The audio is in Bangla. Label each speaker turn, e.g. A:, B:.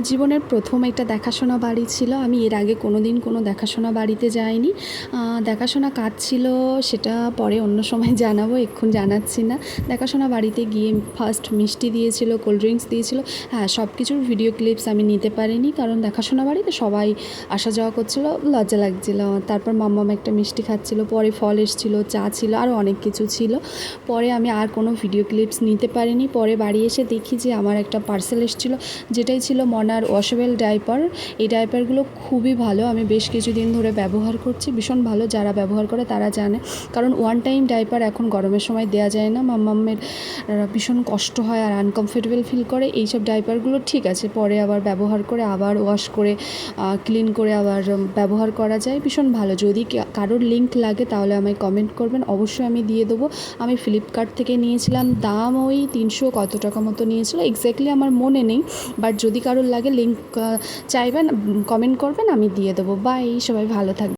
A: জীবনের প্রথম একটা দেখাশোনা বাড়ি ছিল। আমি এর আগে কোনোদিন কোনো দেখাশোনা বাড়িতে যাইনি। দেখাশোনা কাজ ছিল সেটা পরে অন্য সময় জানাবো, এক্ষুন জানাচ্ছি না। দেখাশোনা বাড়িতে গিয়ে ফার্স্ট মিষ্টি দিয়েছিল, কোল্ড ড্রিঙ্কস দিয়েছিল। হ্যাঁ, সব কিছুর ভিডিও ক্লিপস আমি নিতে পারিনি, কারণ দেখাশোনা বাড়িতে সবাই আসা যাওয়া করছিলো, লজ্জা লাগছিল। তারপর মাম্মাম একটা মিষ্টি খাচ্ছিল, পরে ফল এসেছিলো, চা ছিল, আরও অনেক কিছু ছিল। পরে আমি আর কোনো ভিডিও ক্লিপস নিতে পারিনি। পরে বাড়ি এসে দেখি যে আমার একটা পার্সেল এসেছিলো, যেটাই ছিল মনার ওয়াশেবল ডাইপার। এই ডাইপারগুলো খুবই ভালো, আমি বেশ কিছুদিন ধরে ব্যবহার করছি, ভীষণ ভালো। যারা ব্যবহার করে তারা জানে, কারণ ওয়ান টাইম ডাইপার এখন গরমের সময় দেওয়া যায় না, মাম্মামের ভীষণ কষ্ট হয় আর আনকমফোর্টেবল ফিল করে। এইসব ডাইপারগুলো ঠিক আছে, পরে আবার ব্যবহার করে আবার ওয়াশ করে ক্লিন করে আবার ব্যবহার করা যায়, ভীষণ ভালো। যদি কারোর লিঙ্ক লাগে তাহলে আমায় কমেন্ট করবেন, অবশ্যই আমি দিয়ে দেবো। আমি ফ্লিপকার্ট থেকে নিয়েছিলাম, দাম ওই 300 কত টাকা মতো নিয়েছিল, এক্স্যাক্টলি আমার মনে নেই। বাট যদি কারোর লাগে লিঙ্ক চাইবেন, কমেন্ট করবেন, আমি দিয়ে দেবো। বাই, সবাই ভালো থাকবেন।